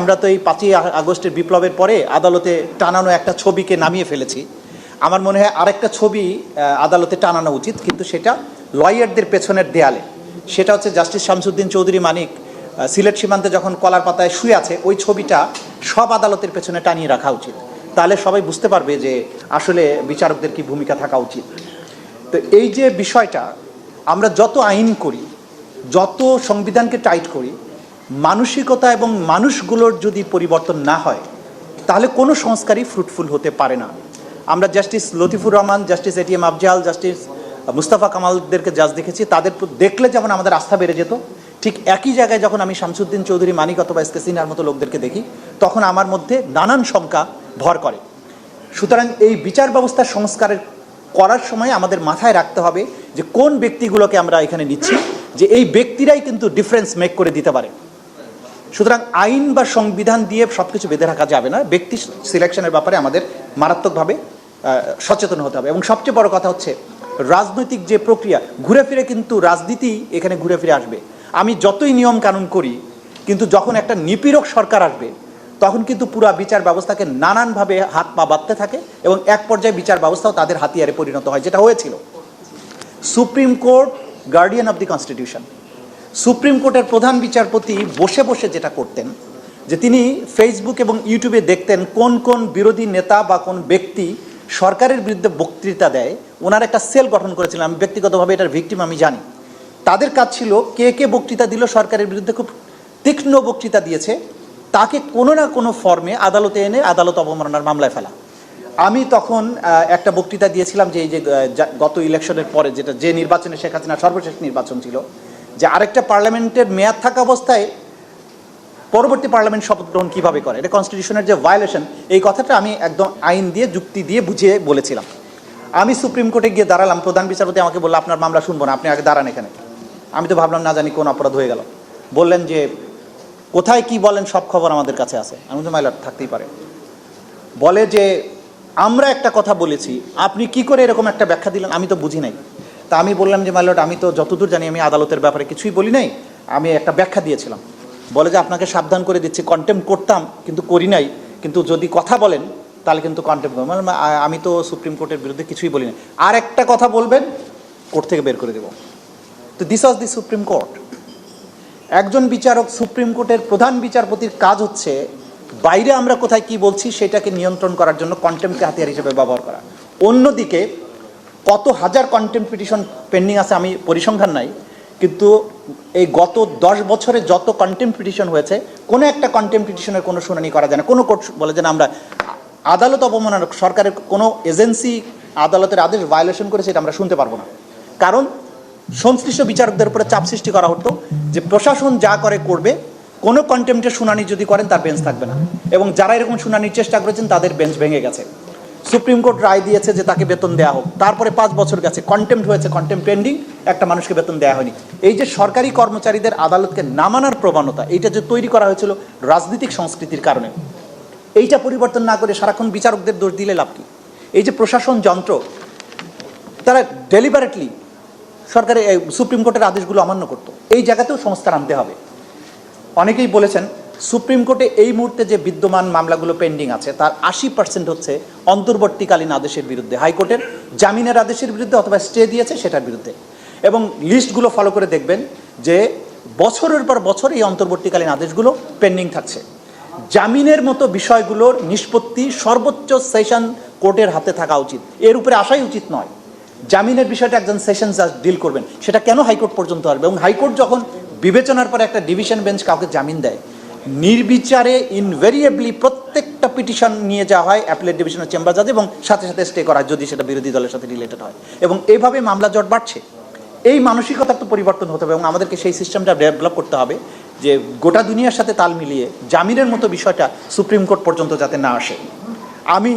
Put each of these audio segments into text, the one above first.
আমরা তো এই 5ই আগস্টের বিপ্লবের পরে আদালতে টানানো একটা ছবিকে নামিয়ে ফেলেছি। আমার মনে হয় আরেকটা ছবি আদালতে টানানো উচিত, কিন্তু সেটা লয়ারদের পেছনের দেয়ালে। সেটা হচ্ছে জাস্টিস শামসুদ্দিন চৌধুরী মানিক সিলেট সীমান্তে যখন কলার পাতায় শুয়ে আছে, ওই ছবিটা সব আদালতের পেছনে টানিয়ে রাখা উচিত। তাহলে সবাই বুঝতে পারবে যে আসলে বিচারকদের কি ভূমিকা থাকা উচিত। তো এই যে বিষয়টা, আমরা যত আইন করি, যত সংবিধানকে টাইট করি, মানসিকতা এবং মানুষগুলোর যদি পরিবর্তন না হয়, তাহলে কোনো সংস্কারই ফ্রুটফুল হতে পারে না। আমরা justice Latifur Rahman, justice ATM Afzal, justice Mustafa কামালদেরকে জাজ দেখেছি, তাদের দেখলে যেমন আমাদের আস্থা বেড়ে যেত, ঠিক একই জায়গায় যখন আমি শামসুদ্দিন চৌধুরী মানিক অথবা এসকে সিনহার মতো লোকদেরকে দেখি, তখন আমার মধ্যে নানান শঙ্কা ভর করে। সুতরাং এই বিচার ব্যবস্থার সংস্কারের করার সময় আমাদের মাথায় রাখতে হবে যে কোন ব্যক্তিগুলোকে আমরা এখানে নিচ্ছি, যে এই ব্যক্তিরাই কিন্তু ডিফারেন্স মেক করে দিতে পারে। সুতরাং আইন বা সংবিধান দিয়ে সব কিছু বেঁধে রাখা যাবে না। ব্যক্তি সিলেকশনের ব্যাপারে আমাদের মারাত্মকভাবে সচেতন হতে হবে। এবং সবচেয়ে বড় কথা হচ্ছে, রাজনৈতিক যে প্রক্রিয়া, ঘুরে ফিরে কিন্তু রাজনীতি এখানে ঘুরে ফিরে আসবে। আমি যতই নিয়ম কানুন করি, কিন্তু যখন একটা নিপীড়ক সরকার আসবে, তখন কিন্তু পুরা বিচার ব্যবস্থাকে নানানভাবে হাত পা বাঁধতে থাকে এবং এক পর্যায়ে বিচার ব্যবস্থাও তাদের হাতিয়ারে পরিণত হয়, যেটা হয়েছিল। Supreme court guardian of the constitution. Supreme কোর্টের প্রধান বিচারপতি বসে বসে যেটা করতেন, যে তিনি ফেসবুক এবং ইউটিউবে দেখতেন কোন কোন বিরোধী নেতা বা কোন ব্যক্তি সরকারের বিরুদ্ধে বক্তৃতা দেয়। ওনার একটা সেল গঠন করেছিলেন, আমি ব্যক্তিগতভাবে এটার ভিকটিম, আমি জানি। তাদের কাজ ছিল কে কে বক্তৃতা দিল, সরকারের বিরুদ্ধে খুব তীক্ষ্ণ বক্তৃতা দিয়েছে, তাকে কোনো না কোনো ফর্মে আদালতে এনে আদালত অবমাননার মামলায় ফেলা। আমি তখন একটা বক্তৃতা দিয়েছিলাম যে এই যে গত ইলেকশনের পরে, যেটা যে নির্বাচনে শেখ হাসিনা সর্বশেষ নির্বাচন ছিল, যে আরেকটা পার্লামেন্টের মেয়াদ থাকা অবস্থায় পরবর্তী পার্লামেন্ট শপথ গ্রহণ কীভাবে করে, এটা কনস্টিটিউশনের যে ভায়োলেশন, এই কথাটা আমি একদম আইন দিয়ে যুক্তি দিয়ে বুঝিয়ে বলেছিলাম। আমি সুপ্রিম কোর্টে গিয়ে দাঁড়ালাম, প্রধান বিচারপতি আমাকে বললো আপনার মামলা শুনবো না, আপনি আগে দাঁড়ান এখানে। আমি তো ভাবলাম না জানি কোন অপরাধ হয়ে গেল। বললেন যে কোথায় কি বলেন, সব খবর আমাদের কাছে আছে। আমি তো মাইলট থাকতেই পারে। বলে যে আমরা একটা কথা বলেছি, আপনি কি করে এরকম একটা ব্যাখ্যা দিলেন, আমি তো বুঝি নাই। তা আমি বললাম যে মাইলট, আমি তো যতদূর জানি আমি আদালতের ব্যাপারে কিছুই বলি নাই, আমি একটা ব্যাখ্যা দিয়েছিলাম। বলে যে আপনাকে সাবধান করে দিচ্ছি, কন্টেম্প করতাম কিন্তু করি নাই, কিন্তু যদি কথা বলেন তাহলে কিন্তু কন্টেম্প করবো। মানে আমি তো সুপ্রিম কোর্টের বিরুদ্ধে কিছুই বলি না, আর একটা কথা বলবেন কোর্ট থেকে বের করে দেব। তো this was the supreme court. একজন বিচারক, সুপ্রিম কোর্টের প্রধান বিচারপতির কাজ হচ্ছে বাইরে আমরা কোথায় কি বলছি সেটাকে নিয়ন্ত্রণ করার জন্য কন্টেম্পকে হাতিয়ার হিসেবে ব্যবহার করা। অন্যদিকে কত হাজার কন্টেম্প পিটিশন পেন্ডিং আছে আমি পরিসংখ্যান নাই, কিন্তু এই গত 10 বছরে যত কন্টেম্প পিটিশন হয়েছে, কোনো একটা কন্টেম্প পিটিশনের কোনো শুনানি করা যায় না। কোনো কোর্ট বলে যে আমরা আদালত অবমাননা, সরকারের কোনো এজেন্সি আদালতের আদেশ ভায়োলেশন করেছে, এটা আমরা শুনতে পারবো না। কারণ সংশ্লিষ্ট বিচারকদের উপরে চাপ সৃষ্টি করা হতো যে প্রশাসন যা করে করবে, কোনো কন্টেম্পটের শুনানি যদি করেন তার বেঞ্চ থাকবে না। এবং যারা এরকম শুনানির চেষ্টা করেছেন তাদের বেঞ্চ ভেঙে গেছে। সুপ্রিম কোর্ট রায় দিয়েছে যে তাকে বেতন দেওয়া হোক, তারপরে 5 বছর গেছে, কন্টেম্পট হয়েছে, কন্টেম্পট পেন্ডিং, একটা মানুষকে বেতন দেওয়া হয়নি। এই যে সরকারি কর্মচারীদের আদালতকে না মানার প্রবণতা, এইটা যে তৈরি করা হয়েছিল রাজনৈতিক সংস্কৃতির কারণে, এইটা পরিবর্তন না করে সারাক্ষণ বিচারকদের দোষ দিলে লাভ কি? এই যে প্রশাসন যন্ত্র, তারা ডেলিবারেটলি সরকারের সুপ্রিম কোর্টের আদেশগুলো অমান্য করতো। এই জায়গাতেও সংস্কার আনতে হবে। অনেকেই বলেছেন সুপ্রিম কোর্টে এই মুহূর্তে যে বিদ্যমান মামলাগুলো পেন্ডিং আছে, তার 80% হচ্ছে অন্তর্বর্তীকালীন আদেশের বিরুদ্ধে, হাইকোর্টের জামিনের আদেশের বিরুদ্ধে অথবা স্টে দিয়েছে সেটার বিরুদ্ধে। এবং লিস্টগুলো ফলো করে দেখবেন যে বছরের পর বছর এই অন্তর্বর্তীকালীন আদেশগুলো পেন্ডিং থাকছে। জামিনের মতো বিষয়গুলোর নিষ্পত্তি সর্বোচ্চ সেশন কোর্টের হাতে থাকা উচিত, এর উপরে আসাই উচিত নয়। জামিনের বিষয়টা একজন সেশন জাজ ডিল করবেন, সেটা কেন হাইকোর্ট পর্যন্ত আসবে? এবং হাইকোর্ট যখন বিবেচনার পরে একটা ডিভিশন বেঞ্চ কাউকে জামিন দেয়, নির্বিচারে ইনভেরিয়েবলি প্রত্যেকটা পিটিশন নিয়ে যাওয়া হয় অ্যাপিলেট ডিভিশনের চেম্বার জাজ এবং সাথে সাথে স্টে করা হয় যদি সেটা বিরোধী দলের সাথে রিলেটেড হয়। এবং এইভাবে মামলা জট বাড়ছে। এই মানসিকতার তো পরিবর্তন হতে হবে এবং আমাদেরকে সেই সিস্টেমটা ডেভেলপ করতে হবে যে গোটা দুনিয়ার সাথে তাল মিলিয়ে জামিনের মতো বিষয়টা সুপ্রিম কোর্ট পর্যন্ত যাতে না আসে। আমি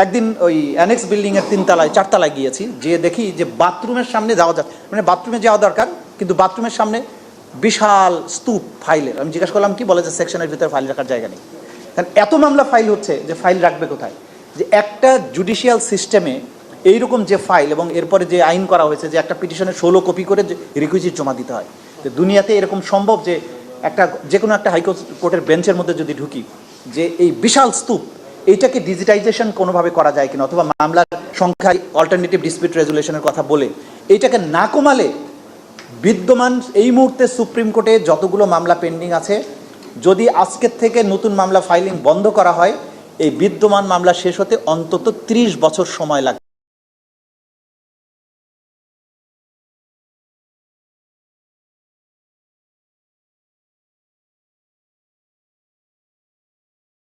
একদিন ওই অ্যানেক্স বিল্ডিংয়ের 3 তলায় 4 তলায় গিয়েছি, যেয়ে দেখি যে বাথরুমের সামনে যাওয়া যায়, মানে বাথরুমে যাওয়া দরকার কিন্তু বাথরুমের সামনে বিশাল স্তূপ ফাইলের। আমি জিজ্ঞাসা করলাম কি, বলে যে সেকশনের ভিতরে ফাইল রাখার জায়গা নেই। কারণ এত মামলা ফাইল হচ্ছে যে ফাইল রাখবে কোথায়? যে একটা জুডিশিয়াল সিস্টেমে এইরকম যে ফাইল, এবং এরপরে যে আইন করা হয়েছে যে একটা পিটিশনে 16 কপি করে রিকুইজিট জমা দিতে হয়, তো দুনিয়াতে এরকম সম্ভব যে একটা যে কোনো একটা হাইকোর্টের বেঞ্চের মধ্যে যদি ঢুকি যে এই বিশাল স্তূপ এইটাকে ডিজিটাইজেশন কোনোভাবে করা যায় কিনা, অথবা মামলার সংখ্যায় অল্টারনেটিভ ডিসপিউট রেজুলেশনের কথা বলে এইটাকে না কমালে বিদ্যমান এই মুহূর্তে সুপ্রিম কোর্টে যতগুলো মামলা পেন্ডিং আছে, যদি আজকের থেকে নতুন মামলা ফাইলিং বন্ধ করা হয়, এই বিদ্যমান মামলা শেষ হতে অন্তত 30 বছর সময় লাগবে।